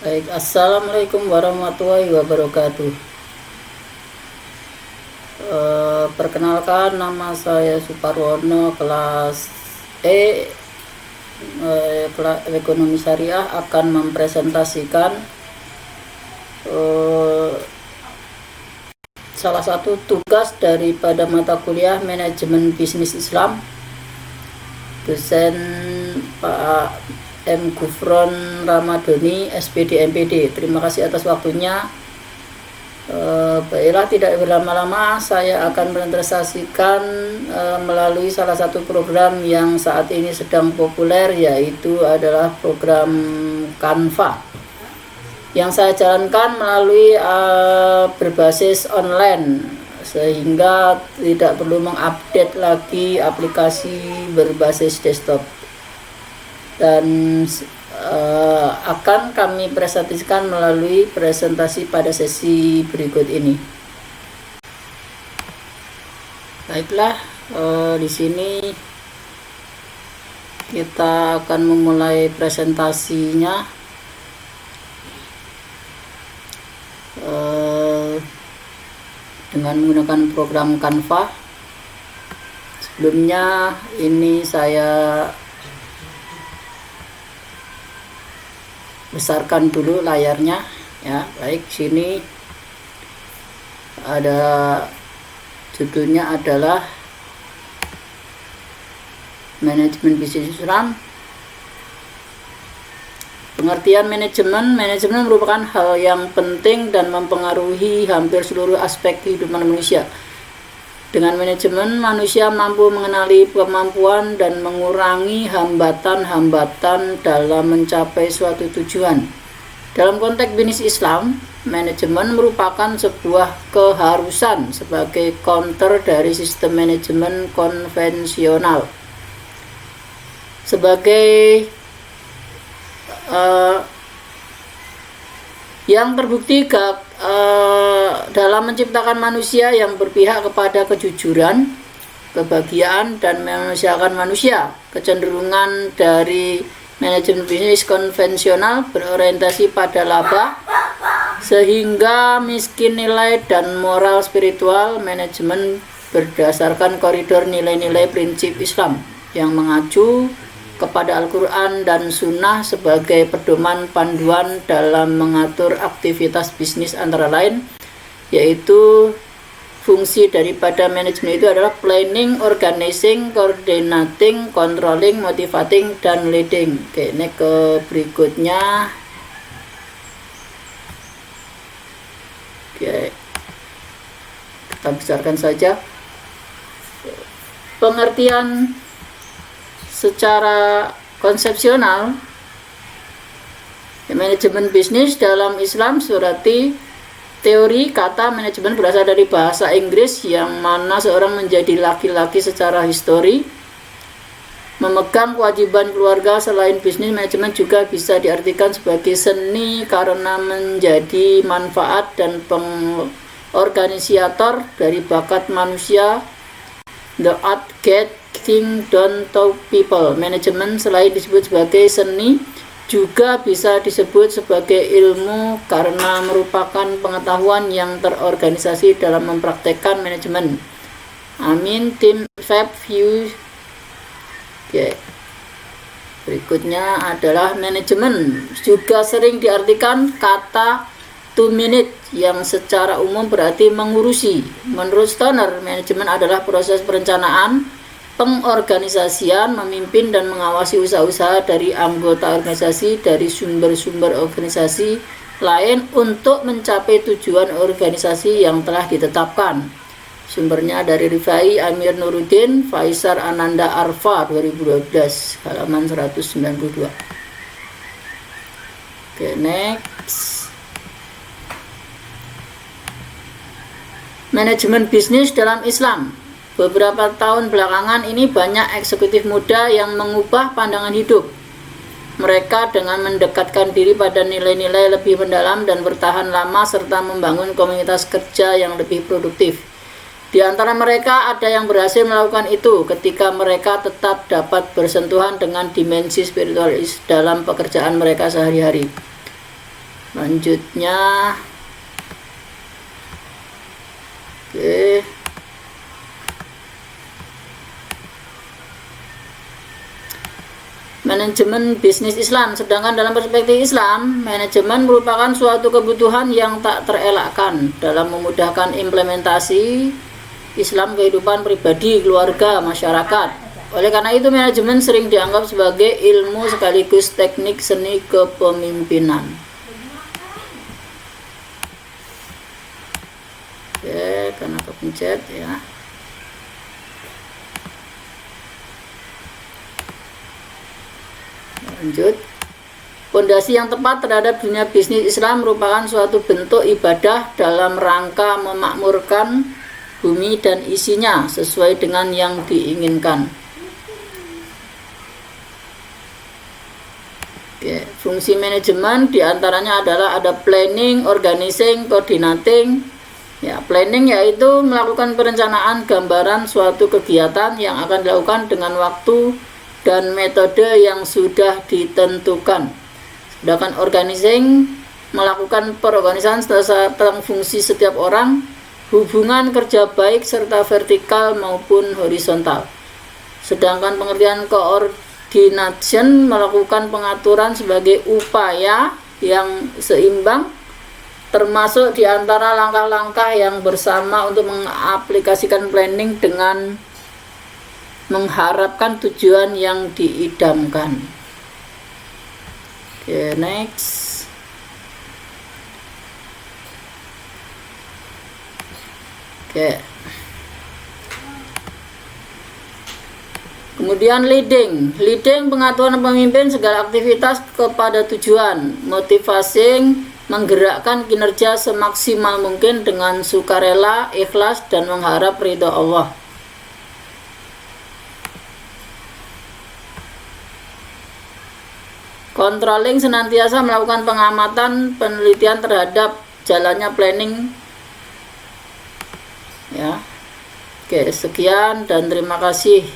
Baik, assalamualaikum warahmatullahi wabarakatuh. Perkenalkan, nama saya Suparwono, kelas E, kelas ekonomi syariah, akan mempresentasikan salah satu tugas daripada mata kuliah manajemen bisnis Islam, dosen Pak M. Gufron Ramadhani, SPD MPD. Terima kasih atas waktunya. Baiklah, tidak berlama-lama, saya akan presentasikan melalui salah satu program yang saat ini sedang populer, yaitu adalah program Canva, yang saya jalankan melalui berbasis online, sehingga tidak perlu mengupdate lagi aplikasi berbasis desktop, dan akan kami presentasikan melalui presentasi pada sesi berikut ini. Baiklah, di sini kita akan memulai presentasinya. Dengan menggunakan program Canva. Sebelumnya ini saya besarkan dulu layarnya ya. Baik, sini ada judulnya adalah manajemen bisnis Islam. Pengertian manajemen merupakan hal yang penting dan mempengaruhi hampir seluruh aspek kehidupan manusia. Dengan manajemen, manusia mampu mengenali kemampuan dan mengurangi hambatan-hambatan dalam mencapai suatu tujuan. Dalam konteks bisnis Islam, manajemen merupakan sebuah keharusan sebagai counter dari sistem manajemen konvensional. Sebagai yang terbukti dalam menciptakan manusia yang berpihak kepada kejujuran, kebahagiaan, dan memanusiakan manusia. Kecenderungan dari manajemen bisnis konvensional berorientasi pada laba, sehingga miskin nilai dan moral spiritual. Manajemen berdasarkan koridor nilai-nilai prinsip Islam yang mengacu kepada Al-Quran dan Sunnah sebagai pedoman panduan dalam mengatur aktivitas bisnis, antara lain yaitu fungsi daripada manajemen itu adalah planning, organizing, coordinating, controlling, motivating, dan leading. Oke, ini ke berikutnya. Oke, kita besarkan saja. Pengertian secara konsepsional manajemen bisnis dalam Islam surati teori. Kata manajemen berasal dari bahasa Inggris yang mana seorang menjadi laki-laki secara histori memegang kewajiban keluarga. Selain bisnis, manajemen juga bisa diartikan sebagai seni karena menjadi manfaat dan pengorganisator dari bakat manusia. The art getting done to people. Manajemen selain disebut sebagai seni, juga bisa disebut sebagai ilmu karena merupakan pengetahuan yang terorganisasi dalam mempraktekkan manajemen. Amin. Tim Fab View. Oke. Berikutnya adalah manajemen. Juga sering diartikan kata to manage, yang secara umum berarti mengurusi. Menurut Stoner, manajemen adalah proses perencanaan, pengorganisasian, memimpin dan mengawasi usaha-usaha dari anggota organisasi dari sumber-sumber organisasi lain untuk mencapai tujuan organisasi yang telah ditetapkan. Sumbernya dari Rifai Amir Nuruddin, Faisar Ananda Arfa 2012, halaman 192. Oke, next. Manajemen bisnis dalam Islam. Beberapa tahun belakangan ini banyak eksekutif muda yang mengubah pandangan hidup mereka dengan mendekatkan diri pada nilai-nilai lebih mendalam dan bertahan lama, serta membangun komunitas kerja yang lebih produktif. Di antara mereka ada yang berhasil melakukan itu ketika mereka tetap dapat bersentuhan dengan dimensi spiritual dalam pekerjaan mereka sehari-hari. Selanjutnya, oke, manajemen bisnis Islam. Sedangkan dalam perspektif Islam, manajemen merupakan suatu kebutuhan yang tak terelakkan dalam memudahkan implementasi Islam kehidupan pribadi, keluarga, masyarakat. Oleh karena itu, manajemen sering dianggap sebagai ilmu sekaligus teknik seni kepemimpinan. Oke, karena kepencet ya. Lanjut. Pondasi yang tepat terhadap dunia bisnis Islam merupakan suatu bentuk ibadah dalam rangka memakmurkan bumi dan isinya sesuai dengan yang diinginkan. Oke, fungsi manajemen diantaranya adalah ada planning, organizing, coordinating. Ya, planning yaitu melakukan perencanaan gambaran suatu kegiatan yang akan dilakukan dengan waktu dan metode yang sudah ditentukan. Sedangkan organizing melakukan perorganisan tentang fungsi setiap orang, hubungan kerja baik serta vertikal maupun horizontal. Sedangkan pengertian coordination melakukan pengaturan sebagai upaya yang seimbang, termasuk di antara langkah-langkah yang bersama untuk mengaplikasikan planning dengan mengharapkan tujuan yang diidamkan. Oke, next. Oke. Kemudian leading pengaturan pemimpin segala aktivitas kepada tujuan, motivasi menggerakkan kinerja semaksimal mungkin dengan sukarela, ikhlas, dan mengharap ridho Allah. Controlling senantiasa melakukan pengamatan, penelitian terhadap jalannya planning. Ya. Oke, sekian dan terima kasih.